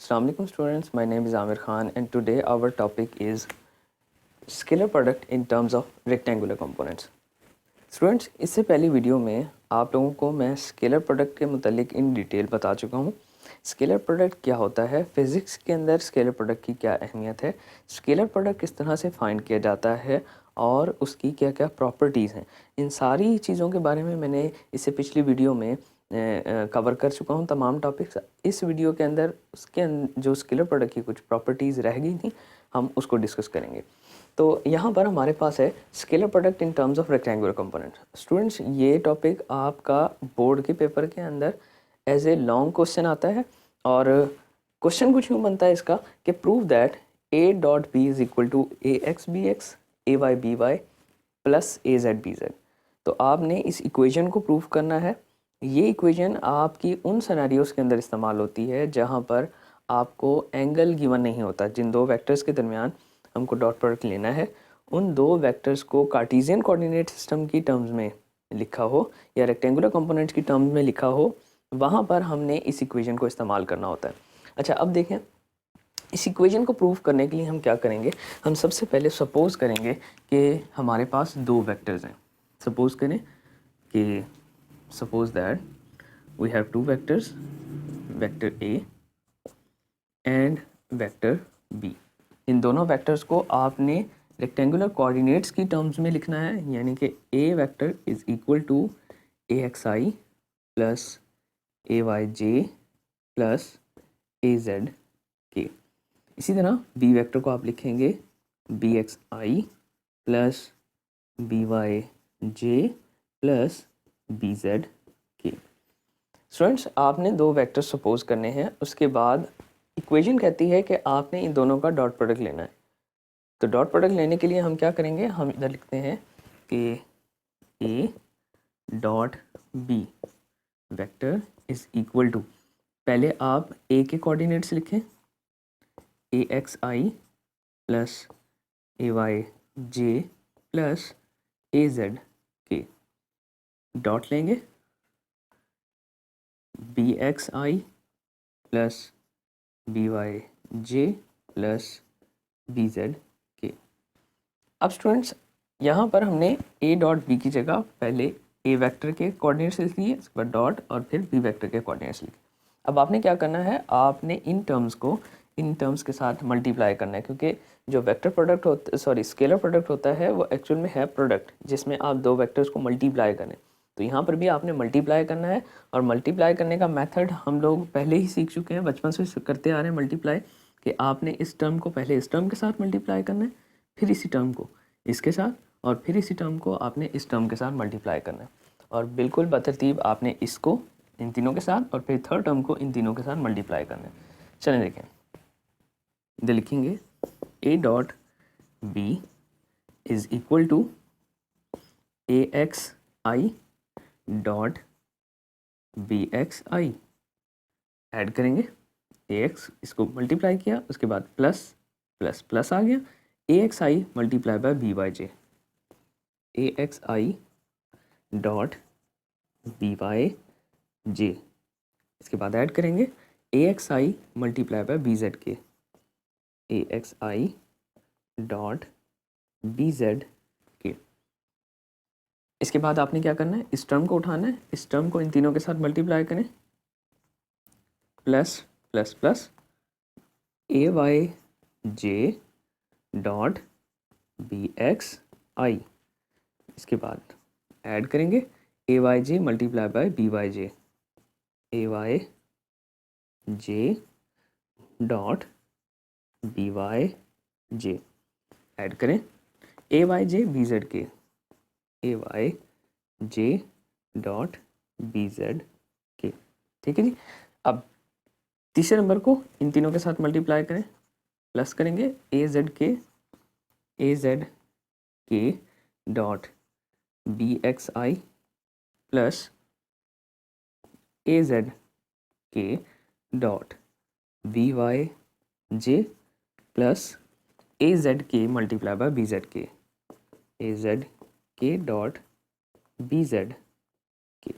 Assalamu alaikum students, my name is Amir Khan and today our topic is scalar product in terms of rectangular components. Students, इससे पहली video में आप लोगों को मैं scalar product के मुतालिक इन डिटेल बता चुका हूँ. स्केलर प्रोडक्ट क्या होता है, फिज़िक्स के अंदर स्केलर प्रोडक्ट की क्या अहमियत है, स्केलर प्रोडक्ट किस तरह से फाइंड किया जाता है और उसकी क्या क्या प्रॉपर्टीज़ हैं. इन सारी चीज़ों के बारे में मैंने इससे पिछली वीडियो में कवर कर चुका हूँ तमाम टॉपिक्स. इस वीडियो के अंदर जो स्केलर प्रोडक्ट की कुछ प्रॉपर्टीज़ रह गई थी हम उसको डिस्कस करेंगे. तो यहाँ पर हमारे पास है scalar product in terms of rectangular component. Students, ये टॉपिक आपका बोर्ड के पेपर के अंदर एज ए लॉन्ग क्वेश्चन आता है और क्वेश्चन कुछ यूँ बनता है इसका कि prove that A dot B is equal to A x B X A Y B Y plus A Z B Z. तो आपने इस इक्वेशन को प्रूव करना है. ये इक्वेशन आपकी उन सिनेरियोज़ के अंदर इस्तेमाल होती है जहाँ पर आपको एंगल गिवन नहीं होता. जिन दो वेक्टर्स के दरमियान हमको डॉट प्रोडक्ट लेना है, उन दो वेक्टर्स को कार्टेशियन कोऑर्डिनेट सिस्टम की टर्म्स में लिखा हो या रेक्टेंगुलर कंपोनेंट्स की टर्म्स में लिखा हो, वहाँ पर हमने इस इक्वेशन को इस्तेमाल करना होता है. अच्छा, अब देखें इस इक्वेशन को प्रूव करने के लिए हम क्या करेंगे. हम सबसे पहले सपोज़ करेंगे कि हमारे पास दो वेक्टर्स हैं. सपोज़ करें कि suppose that we have two vectors, vector A and vector B. इन दोनों वेक्टर्स को आपने रेक्टेंगुलर कोऑर्डिनेट्स की टर्म्स में लिखना है, यानी कि A vector is equal to A x I plus A Y J plus A Z K. इसी तरह B वेक्टर को आप लिखेंगे B x I plus B Y J plus B Z K. Students, आपने दो वेक्टर सपोज करने हैं. उसके बाद इक्वेशन कहती है कि आपने इन दोनों का डॉट प्रोडक्ट लेना है. तो डॉट प्रोडक्ट लेने के लिए हम क्या करेंगे, हम इधर लिखते हैं कि A dot B vector is equal to, पहले आप ए के कोऑर्डिनेट्स लिखें A x I plus A Y J plus A Z के. डॉट लेंगे B x I plus B Y J plus B Z K. अब students, यहाँ पर हमने ए डॉट बी की जगह पहले ए वेक्टर के कोऑर्डिनेट्स लिख लिए, उसके बाद डॉट और फिर बी वेक्टर के कोऑर्डिनेट्स लिखे. अब आपने क्या करना है, आपने इन टर्म्स को इन टर्म्स के साथ मल्टीप्लाई करना है, क्योंकि जो वेक्टर प्रोडक्ट होता स्केलर प्रोडक्ट होता है वो एक्चुअल में है प्रोडक्ट जिसमें आप दो वेक्टर्स को मल्टीप्लाई करें. तो यहाँ पर भी आपने मल्टीप्लाई करना है और मल्टीप्लाई करने का मेथड हम लोग पहले ही सीख चुके हैं, बचपन से करते आ रहे हैं मल्टीप्लाई, कि आपने इस टर्म को पहले इस टर्म के साथ मल्टीप्लाई करना है, फिर इसी टर्म को इसके साथ और फिर इसी टर्म को आपने इस टर्म के साथ मल्टीप्लाई करना है. और बिल्कुल बतरतीब आपने इसको इन तीनों के साथ और फिर थर्ड टर्म को इन तीनों के साथ मल्टीप्लाई करना है. चलें देखें, इधर लिखेंगे A dot B is equal to A x I dot B x I. Add करेंगे ए एक्स, इसको मल्टीप्लाई किया, उसके बाद प्लस प्लस प्लस आ गया a x i multiply by b Y j. A x I dot b Y j. इसके बाद add करेंगे ए x i multiply by b Z k. A x I dot b Z k. इसके बाद आपने क्या करना है, इस टर्म को उठाना है, इस टर्म को इन तीनों के साथ मल्टीप्लाई करें, plus plus plus A Y j dot B x i. इसके बाद ऐड करेंगे a Y j multiply by b Y j. A Y j dot b Y j. Add करें a Y j b Z k. A Y j dot b Z k. ठीक है जी. अब तीसरे number को इन तीनों के साथ मल्टीप्लाई करें, प्लस करेंगे ए जेड के dot B x I plus A Z के dot b Y J plus ए जेड के multiply by b Z k. A Z के dot b Z K.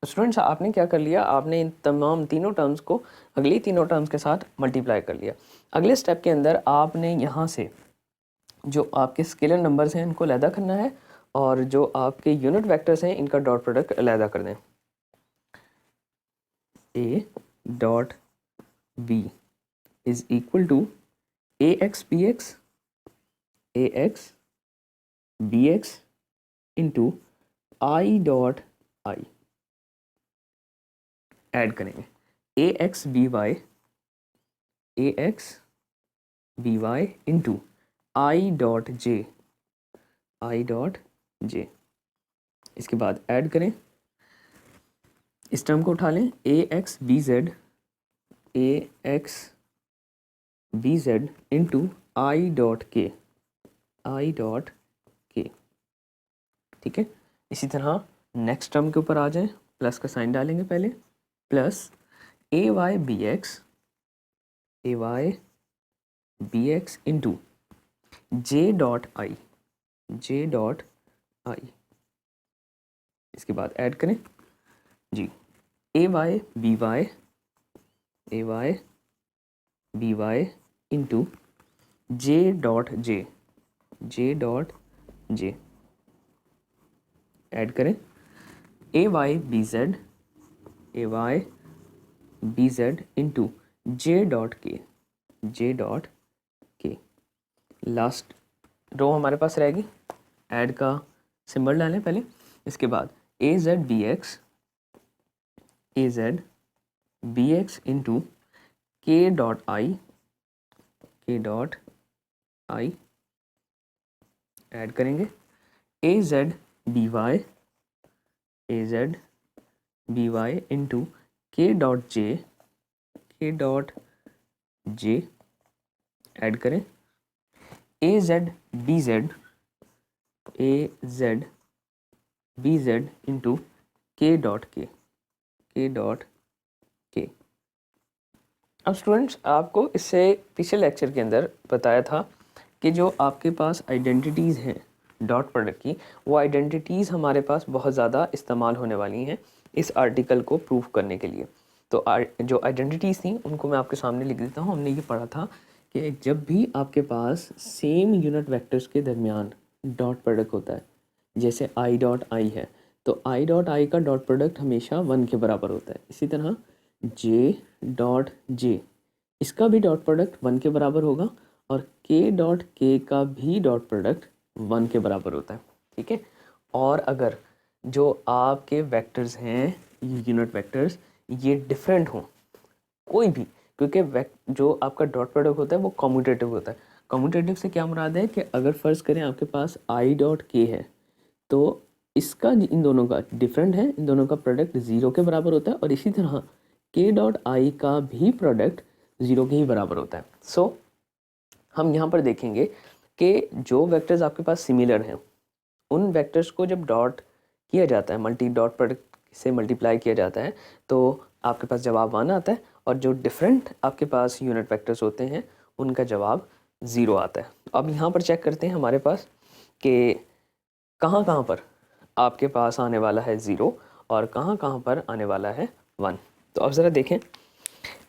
Students आपने क्या कर लिया, आपने इन तमाम तीनों टर्म्स को अगली तीनों टर्म्स के साथ मल्टीप्लाई कर लिया। अगले स्टेप के अंदर आपने यहाँ से जो आपके स्केलर नंबर्स हैं इनको अलहदा करना है और जो आपके यूनिट वेक्टर्स हैं इनका डॉट प्रोडक्ट अलहदा कर दें। A dot B is equal to A x B x into i dot i. Add करेंगे ए x b y into i dot j. इसके बाद ऐड करें, इस टर्म को उठा लें, a x b z into i dot k. ठीक है, इसी तरह नेक्स्ट टर्म के ऊपर आ जाएं, प्लस का साइन डालेंगे पहले, plus A Y b x into j dot i. इसके बाद ऐड करें जी, a Y B y into j dot j. Add करें a Y b z into j dot k. Last row हमारे पास रहेगी, ऐड का सिंबल डालें पहले, इसके बाद ए Z B x into k dot i add करेंगे a Z B y into k dot j. Add करें ए Z B z into k dot के। अब स्टूडेंट्स आपको इससे पिछले लेक्चर के अंदर बताया था कि जो आपके पास आइडेंटिटीज़ हैं डॉट प्रोडक्ट की, वो आइडेंटिटीज़ हमारे पास बहुत ज़्यादा इस्तेमाल होने वाली हैं इस आर्टिकल को प्रूफ करने के लिए। तो जो आइडेंटिटीज़ थी उनको मैं आपके सामने लिख देता हूँ। हमने ये पढ़ा था कि जब भी आपके पास सेम यूनिट वेक्टर्स के दरमियान डॉट प्रोडक्ट होता है, जैसे आई डॉट आई है, तो आई डॉट आई का डॉट प्रोडक्ट हमेशा 1 के बराबर होता है। इसी तरह जे डॉट जे, इसका भी डॉट प्रोडक्ट 1 के बराबर होगा और के डॉट के का भी डॉट प्रोडक्ट 1 के बराबर होता है। ठीक है, और अगर जो आपके वेक्टर्स हैं यूनिट वेक्टर्स ये डिफरेंट हों कोई भी, क्योंकि जो आपका डॉट प्रोडक्ट होता है वो कम्यूटेटिव होता है। कम्यूटेटिव से क्या मुराद है कि अगर फ़र्ज़ करें आपके पास आई डॉट के है तो इसका इन दोनों का डिफरेंट है, इन दोनों का प्रोडक्ट 0 के बराबर होता है और इसी तरह के डॉट आई का भी प्रोडक्ट 0 के ही बराबर होता है। सो हम यहाँ पर देखेंगे कि जो वेक्टर्स आपके पास सिमिलर हैं उन वेक्टर्स को जब डॉट किया जाता है, डॉट प्रोडक्ट से मल्टीप्लाई किया जाता है, तो आपके पास जवाब 1 आता है और जो डिफरेंट आपके पास यूनिट वेक्टर्स होते हैं उनका जवाब 0 आता है। अब यहाँ पर चेक करते हैं हमारे पास कि कहाँ पर आपके पास आने वाला है 0 और कहाँ पर आने वाला है 1। तो अब ज़रा देखें,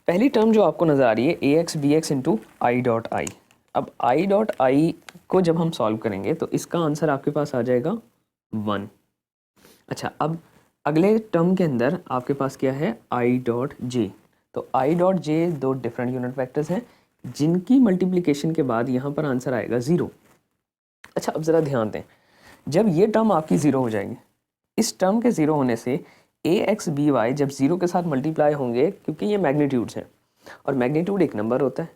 पहली टर्म जो आपको नज़र आ रही है a x B x into i dot i. अब आई डॉट आई को जब हम सॉल्व करेंगे तो इसका आंसर आपके पास आ जाएगा 1। अच्छा, अब अगले टर्म के अंदर आपके पास क्या है, आई डॉट जे। तो आई डॉट जे दो डिफरेंट यूनिट वेक्टर्स हैं जिनकी मल्टीप्लिकेशन के बाद यहाँ पर आंसर आएगा 0। अच्छा, अब ज़रा ध्यान दें, जब ये टर्म आपकी 0 हो जाएंगे, इस टर्म के 0 होने से ए एक्स बी वाई जब 0 के साथ मल्टीप्लाई होंगे, क्योंकि ये मैग्नीट्यूड्स हैं और मैग्नीट्यूड एक नंबर होता है,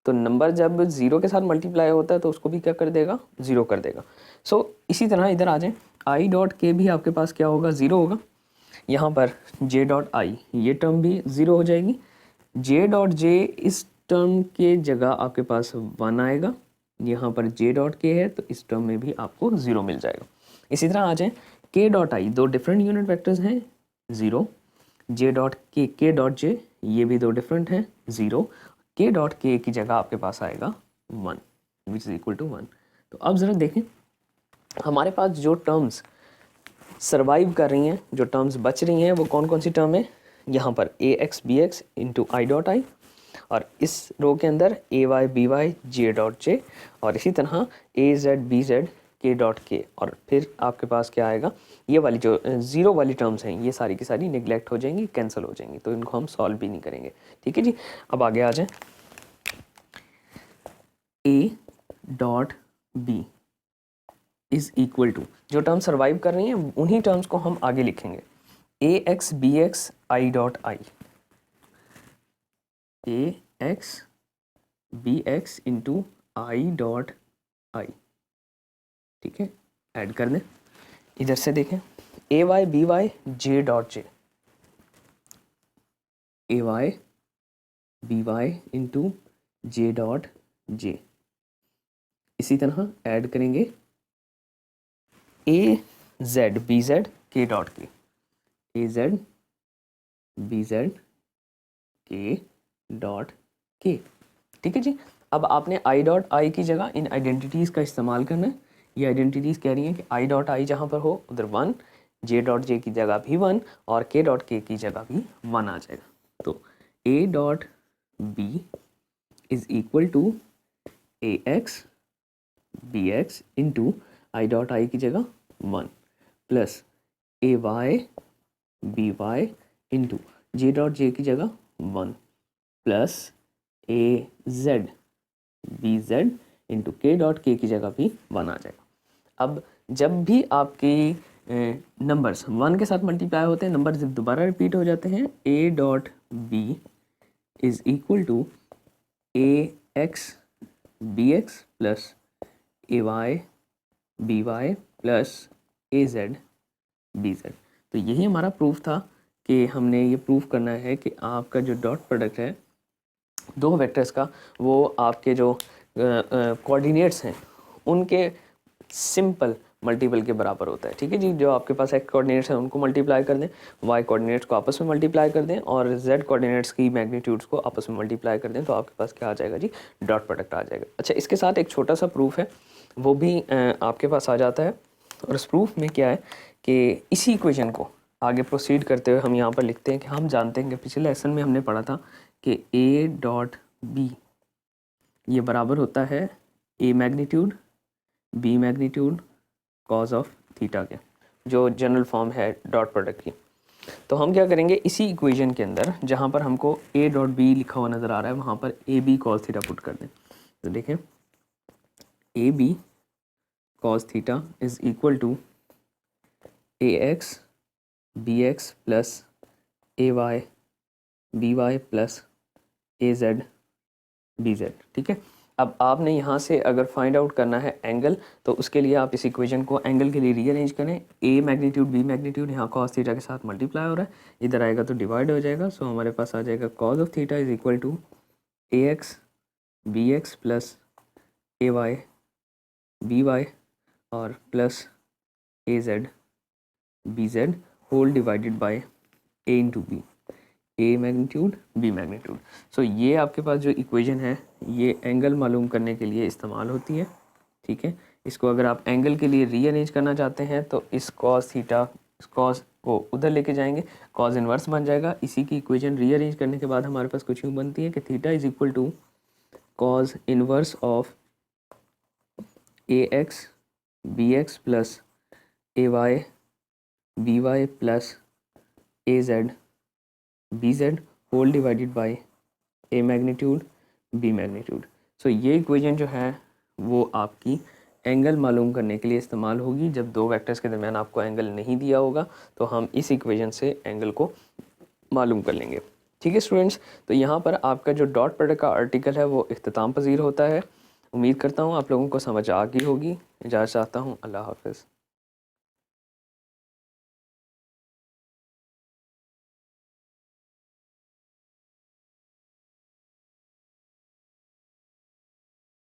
तो नंबर जब 0 के साथ मल्टीप्लाई होता है तो उसको भी क्या कर देगा, 0 कर देगा। सो इसी तरह इधर आ जाएं, आई डॉट के भी आपके पास क्या होगा, 0 होगा। यहाँ पर जे डॉट आई ये टर्म भी 0 हो जाएगी। जे डॉट जे इस टर्म के जगह आपके पास 1 आएगा, यहाँ पर जे डॉट के है तो इस टर्म में भी आपको 0 मिल जाएगा। इसी तरह आ जाए के डॉट आई, दो डिफरेंट यूनिट वेक्टर्स हैं 0, जे डॉट के डॉट जे ये भी दो डिफरेंट हैं 0, के डॉट के की जगह आपके पास आएगा 1 विच इज इक्वल टू 1। तो अब ज़रा देखें हमारे पास जो टर्म्स सर्वाइव कर रही हैं, जो टर्म्स बच रही हैं वो कौन कौन सी टर्म है, यहाँ पर a x B x into i dot i, और इस रो के अंदर a Y B Y j dot j, और इसी तरह ए जेड बी जेड के डॉट के, और फिर आपके पास क्या आएगा, ये वाली जो ज़ीरो वाली टर्म्स हैं ये सारी की सारी निगलेक्ट हो जाएंगी, कैंसिल हो जाएंगी, तो इनको हम सॉल्व भी नहीं करेंगे। ठीक है जी, अब आगे आ जाएं। A dot B is equal to, जो टर्म सर्वाइव कर रही हैं उन्हीं टर्म्स को हम आगे लिखेंगे, a x B x I dot i, a x B x into i dot i. ठीक है, ऐड कर दें, इधर से देखें, a Y B Y j dot j, a Y B y into j dot j. इसी तरह add करेंगे ए जेड बी जेड के डॉट के, ए जेड बी जेड के डॉट के। ठीक है जी, अब आपने आई डॉट आई की जगह इन आइडेंटिटीज़ का इस्तेमाल करना है। ये आइडेंटिटीज़ कह रही हैं कि आई डॉट आई जहाँ पर हो उधर 1, जे डॉट जे की जगह भी 1 और के डॉट के की जगह भी 1 आ जाएगा। तो a dot B is equal to A x B x into i dot i की जगह 1 प्लस ए Y B y into j dot j की जगह 1 प्लस ए Z B z into k dot k की जगह भी 1 आ जाएगा। अब जब भी आपकी नंबर्स 1 के साथ मल्टीप्लाई होते हैं, नंबर जब दोबारा रिपीट हो जाते हैं, A dot B is equal to A x B x plus A Y B Y plus A Z B Z. तो यही हमारा प्रूफ था कि हमने ये प्रूफ करना है कि आपका जो डॉट प्रोडक्ट है दो वेक्टर्स का, वो आपके जो कोऑर्डिनेट्स हैं उनके सिंपल मल्टीपल के बराबर होता है। ठीक है जी, जो आपके पास एक्स कोऑर्डिनेट्स हैं उनको मल्टीप्लाई कर दें, वाई कोऑर्डिनेट्स को आपस में मल्टीप्लाई कर दें और जेड कोऑर्डिनेट्स की मैग्नीट्यूड्स को आपस में मल्टीप्लाई कर दें, तो आपके पास क्या आ जाएगा जी, डॉट प्रोडक्ट आ जाएगा। अच्छा, इसके साथ एक छोटा सा प्रूफ है, वो भी आपके पास आ जाता है, और उस प्रूफ में क्या है कि इसी इक्वेशन को आगे प्रोसीड करते हुए हम यहाँ पर लिखते हैं कि हम जानते हैं कि पिछले लेसन में हमने पढ़ा था कि ए डॉट बी ये बराबर होता है a magnitude b magnitude cos of theta के, जो जनरल फॉर्म है डॉट प्रोडक्ट की। तो हम क्या करेंगे, इसी इक्वेशन के अंदर जहाँ पर हमको ए डॉट बी लिखा हुआ नज़र आ रहा है वहाँ पर A B cos theta put कर दें। तो देखें, A B cos theta is equal to A x B x plus A Y B Y plus A Z B Z. ठीक है, अब आपने यहाँ से अगर फाइंड आउट करना है एंगल, तो उसके लिए आप इस इक्वेशन को एंगल के लिए रीअरेंज करें। ए मैग्नीट्यूड बी मैग्नीट्यूड यहाँ कॉस थीटा के साथ मल्टीप्लाई हो रहा है, इधर आएगा तो डिवाइड हो जाएगा। सो हमारे पास आ जाएगा cos of theta is equal to A x B x plus A Y B y और plus A Z B z whole divided by a into b, a magnitude b magnitude. So ये आपके पास जो equation है ये angle मालूम करने के लिए इस्तेमाल होती है। ठीक है, इसको अगर आप एंगल के लिए रीअरेंज करना चाहते हैं तो इस कॉस थीटा, इस कॉस को उधर लेके जाएंगे, कॉस इनवर्स बन जाएगा। इसी की इक्वेशन रीअरेंज करने के बाद हमारे पास कुछ यूँ बनती है कि theta is equal to cos inverse of a x B x plus A Y B Y plus A Z B z whole divided by a magnitude b magnitude. So ये इक्वेशन जो है वो आपकी एंगल मालूम करने के लिए इस्तेमाल होगी। जब दो वेक्टर्स के दरमियान आपको एंगल नहीं दिया होगा तो हम इस इक्वेशन से एंगल को मालूम कर लेंगे। ठीक है स्टूडेंट्स, तो यहाँ पर आपका जो डॉट प्रोडक्ट का आर्टिकल है वो इख्तिताम पजीर होता है। उम्मीद करता हूँ आप लोगों को समझ आ गई होगी। इजाज़त चाहता हूँ, अल्लाह हाफ़िज़।